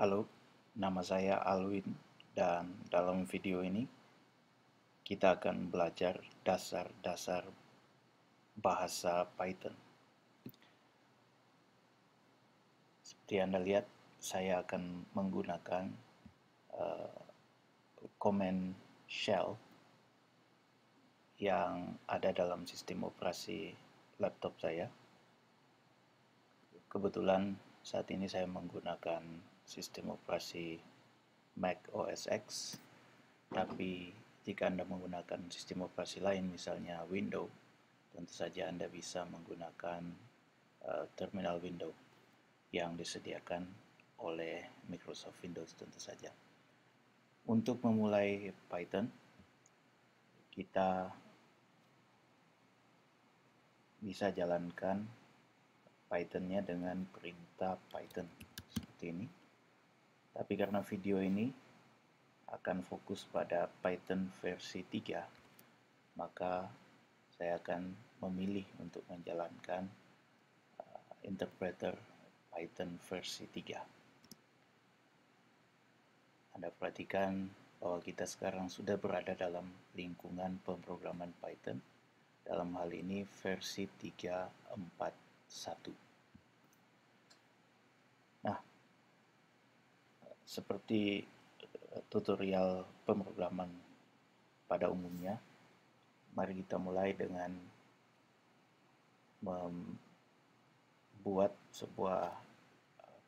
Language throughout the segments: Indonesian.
Halo, nama saya Alwin dan dalam video ini kita akan belajar dasar-dasar bahasa Python. Seperti Anda lihat, saya akan menggunakan command shell yang ada dalam sistem operasi laptop saya. Kebetulan saat ini saya menggunakan sistem operasi Mac OS X, tapi jika Anda menggunakan sistem operasi lain, misalnya Windows, tentu saja Anda bisa menggunakan terminal Windows yang disediakan oleh Microsoft Windows tentu saja. Untuk memulai Python, kita bisa jalankan Python-nya dengan perintah Python seperti ini. Tapi karena video ini akan fokus pada Python versi 3, maka saya akan memilih untuk menjalankan interpreter Python versi 3. Anda perhatikan bahwa kita sekarang sudah berada dalam lingkungan pemrograman Python, dalam hal ini versi 3.4.1. Nah, seperti tutorial pemrograman pada umumnya, mari kita mulai dengan membuat sebuah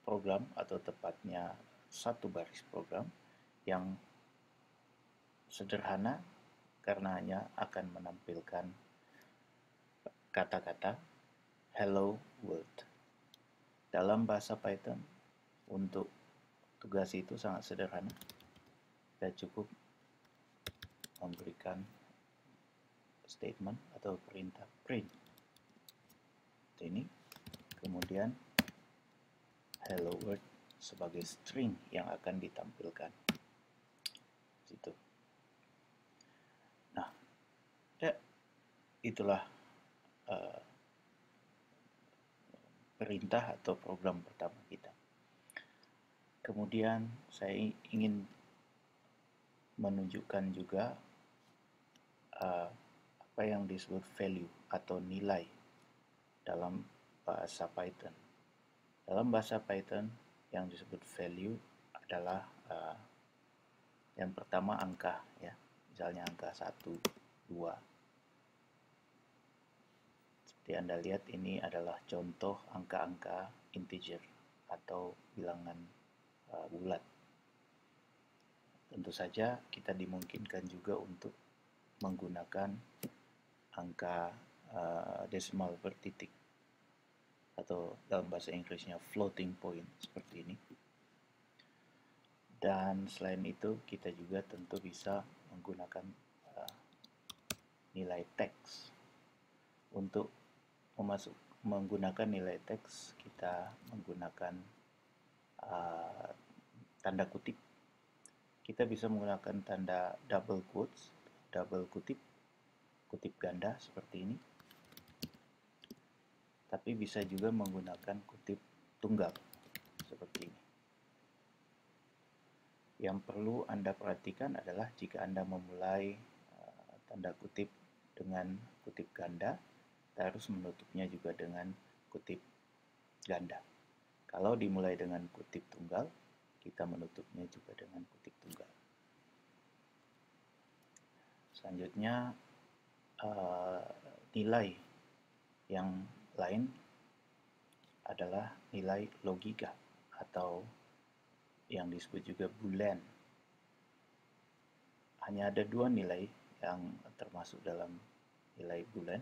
program, atau tepatnya satu baris program yang sederhana karena hanya akan menampilkan kata-kata hello world. Dalam bahasa Python, untuk tugas itu sangat sederhana. Kita cukup memberikan statement atau perintah print ini, kemudian hello world sebagai string yang akan ditampilkan situ. Nah, itulah perintah atau program pertama kita. Kemudian saya ingin menunjukkan juga apa yang disebut value atau nilai dalam bahasa Python. Dalam bahasa Python yang disebut value adalah yang pertama angka, ya. Misalnya angka 1, 2. Seperti Anda lihat, ini adalah contoh angka-angka integer atau bilangan bulat. Tentu saja kita dimungkinkan juga untuk menggunakan angka desimal bertitik atau dalam bahasa Inggrisnya floating point seperti ini. Dan selain itu kita juga tentu bisa menggunakan nilai teks. Untuk menggunakan nilai teks, kita menggunakan tanda kutip. Kita bisa menggunakan tanda double quotes, double kutip, kutip ganda seperti ini. Tapi bisa juga menggunakan kutip tunggal seperti ini. Yang perlu Anda perhatikan adalah jika Anda memulai tanda kutip dengan kutip ganda, kita harus menutupnya juga dengan kutip ganda. Kalau dimulai dengan kutip tunggal, kita menutupnya juga dengan kutip tunggal. Selanjutnya, nilai yang lain adalah nilai logika atau yang disebut juga boolean. Hanya ada dua nilai yang termasuk dalam nilai boolean.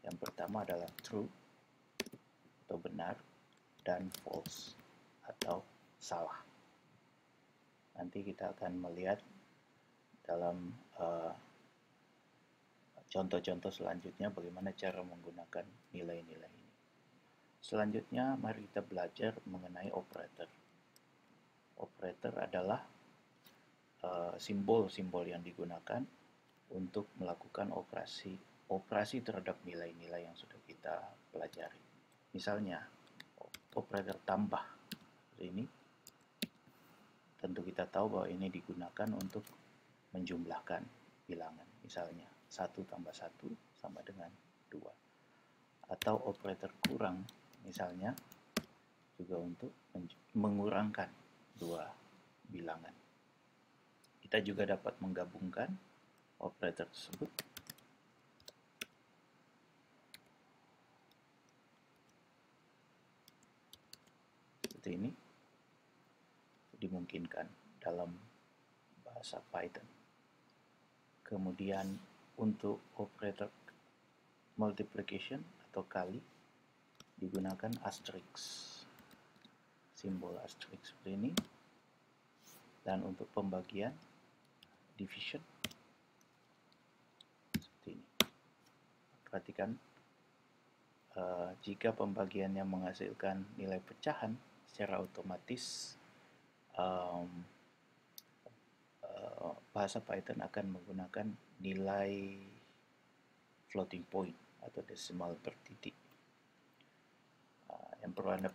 Yang pertama adalah true atau benar, dan false atau salah. Nanti kita akan melihat dalam contoh-contoh selanjutnya bagaimana cara menggunakan nilai-nilai ini. Selanjutnya mari kita belajar mengenai operator. Operator adalah simbol-simbol yang digunakan untuk melakukan operasi terhadap nilai-nilai yang sudah kita pelajari. Misalnya operator tambah ini tentu kita tahu bahwa ini digunakan untuk menjumlahkan bilangan. Misalnya 1 tambah 1 sama dengan 2. Atau operator kurang, misalnya juga untuk mengurangkan dua bilangan. Kita juga dapat menggabungkan operator tersebut. Seperti ini. Dimungkinkan dalam bahasa Python. Kemudian untuk operator multiplication atau kali digunakan asterisk, simbol asterisk seperti ini. Dan untuk pembagian division seperti ini. Perhatikan, jika pembagiannya menghasilkan nilai pecahan, secara otomatis bahasa Python akan menggunakan nilai floating point atau desimal per titik. Yang perlu Anda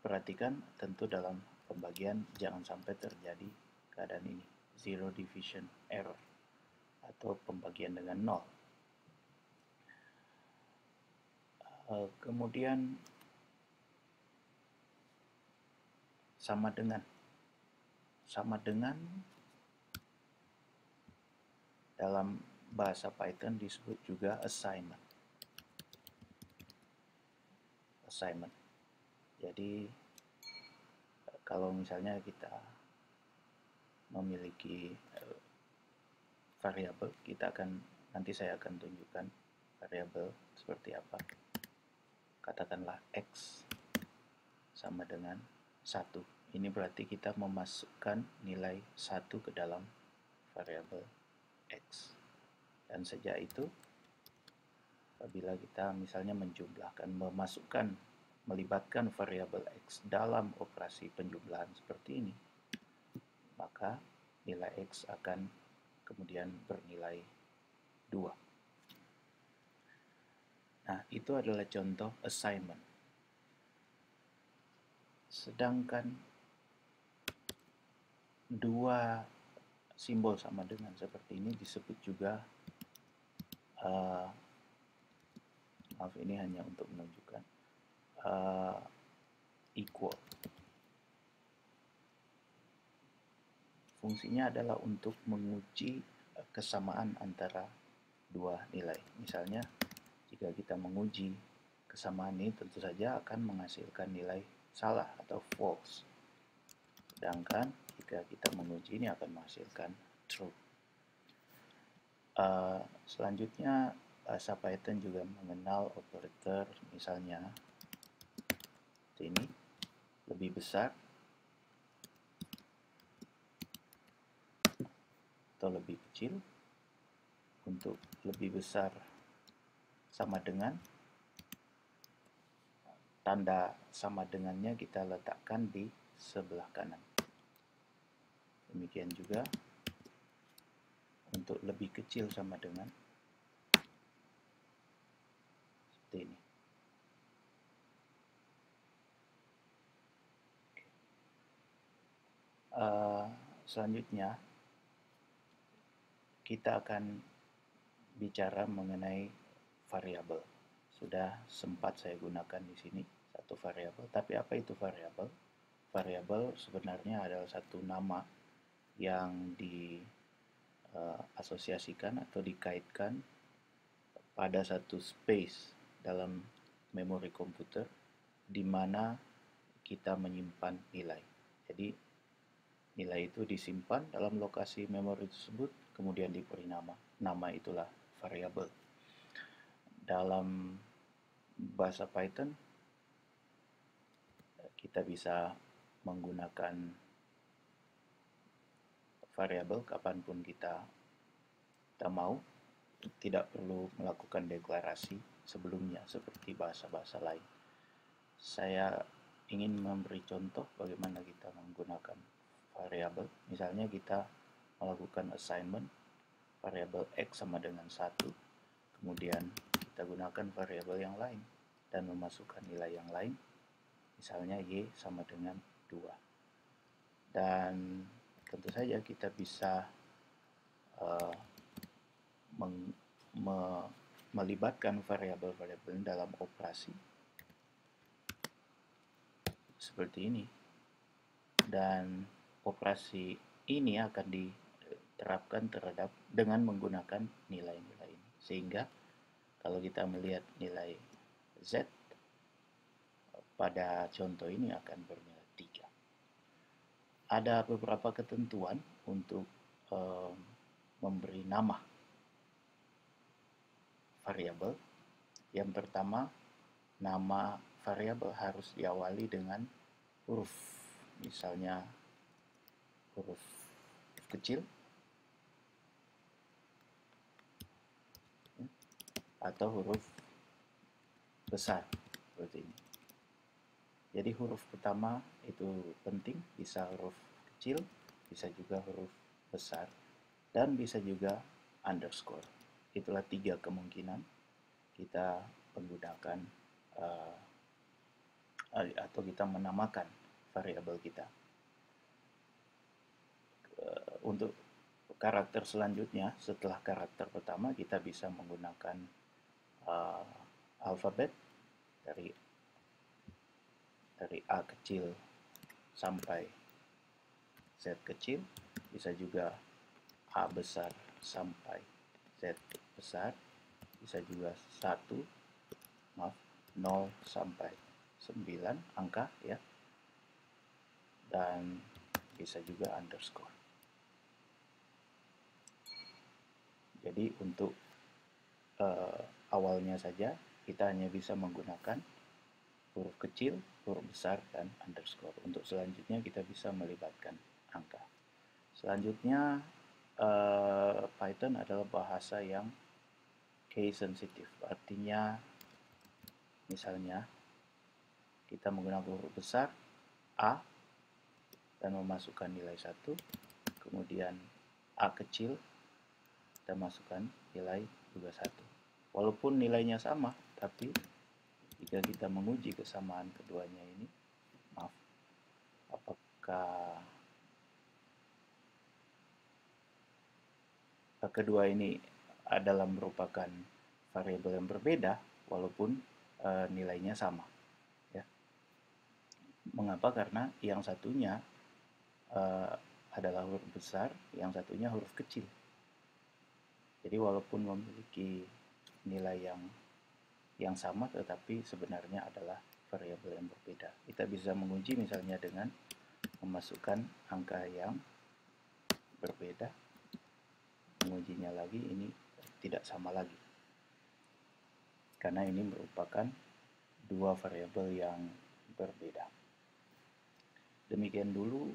perhatikan tentu dalam pembagian jangan sampai terjadi keadaan ini, zero division error atau pembagian dengan nol. Kemudian sama dengan dalam bahasa Python disebut juga assignment. Jadi kalau misalnya kita memiliki variabel, nanti saya akan tunjukkan variabel seperti apa. Katakanlah X sama dengan 1. Ini berarti kita memasukkan nilai 1 ke dalam variabel X. Dan sejak itu, apabila kita misalnya melibatkan variabel X dalam operasi penjumlahan seperti ini, maka nilai X akan kemudian bernilai 2. Nah, itu adalah contoh assignment. Sedangkan dua simbol sama dengan seperti ini disebut juga, maaf ini hanya untuk menunjukkan, equal. Fungsinya adalah untuk menguji kesamaan antara dua nilai. Misalnya, jika kita menguji kesamaan ini tentu saja akan menghasilkan nilai salah atau false. Sedangkan jika kita menguji ini akan menghasilkan true. Selanjutnya bahasa Python juga mengenal operator, misalnya ini lebih besar atau lebih kecil. Untuk lebih besar sama dengan, tanda sama dengannya kita letakkan di sebelah kanan. Demikian juga untuk lebih kecil sama dengan, seperti ini. Selanjutnya kita akan bicara mengenai variabel. Sudah sempat saya gunakan di sini satu variabel, tapi apa itu variabel? Variabel sebenarnya adalah satu nama yang diasosiasikan atau dikaitkan pada satu space dalam memori komputer di mana kita menyimpan nilai. Jadi nilai itu disimpan dalam lokasi memori tersebut, kemudian diberi nama. Nama itulah variabel. Dalam bahasa Python, kita bisa menggunakan variabel kapanpun kita mau, tidak perlu melakukan deklarasi sebelumnya seperti bahasa-bahasa lain. Saya ingin memberi contoh bagaimana kita menggunakan variabel. Misalnya kita melakukan assignment variabel X sama dengan 1, kemudian kita gunakan variabel yang lain dan memasukkan nilai yang lain, misalnya Y sama dengan 2. Dan tentu saja kita bisa melibatkan variabel-variabel dalam operasi seperti ini, dan operasi ini akan diterapkan dengan menggunakan nilai-nilai ini, sehingga kalau kita melihat nilai Z pada contoh ini akan bernilai 3. Ada beberapa ketentuan untuk memberi nama variabel. Yang pertama, nama variabel harus diawali dengan huruf, misalnya huruf kecil atau huruf besar seperti ini. Jadi huruf pertama itu penting, bisa huruf kecil, bisa juga huruf besar, dan bisa juga underscore. Itulah 3 kemungkinan kita menggunakan atau kita menamakan variabel kita. Untuk karakter selanjutnya, setelah karakter pertama, kita bisa menggunakan alfabet dari A kecil sampai Z kecil, bisa juga A besar sampai Z besar, bisa juga 0 sampai 9 angka ya, dan bisa juga underscore. Jadi untuk awalnya saja kita hanya bisa menggunakan huruf kecil, huruf besar, dan underscore. Untuk selanjutnya kita bisa melibatkan angka. Selanjutnya Python adalah bahasa yang case sensitive, artinya misalnya kita menggunakan huruf besar A dan memasukkan nilai 1, kemudian A kecil kita masukkan nilai juga 1. Walaupun nilainya sama, tapi jika kita menguji kesamaan keduanya ini, apakah kedua ini adalah merupakan variabel yang berbeda walaupun nilainya sama ya. Mengapa? Karena yang satunya adalah huruf besar, yang satunya huruf kecil. Jadi walaupun memiliki nilai yang sama, tetapi sebenarnya adalah variabel yang berbeda. Kita bisa menguji misalnya dengan memasukkan angka yang berbeda, mengujinya lagi, ini tidak sama lagi, karena ini merupakan dua variabel yang berbeda. Demikian dulu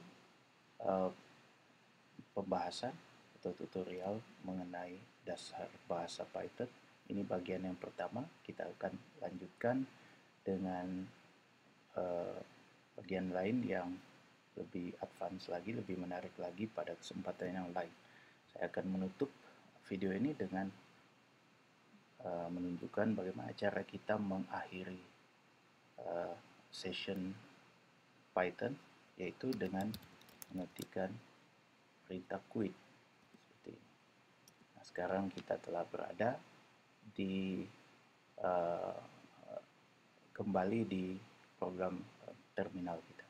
pembahasan atau tutorial mengenai dasar bahasa Python. Ini bagian yang pertama. Kita akan lanjutkan dengan bagian lain yang lebih advance lagi, lebih menarik lagi pada kesempatan yang lain. Saya akan menutup video ini dengan menunjukkan bagaimana cara kita mengakhiri session Python, yaitu dengan mengetikkan perintah quit seperti ini. Nah, sekarang kita telah berada di kembali di program terminal kita.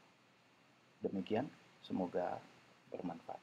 Demikian, semoga bermanfaat.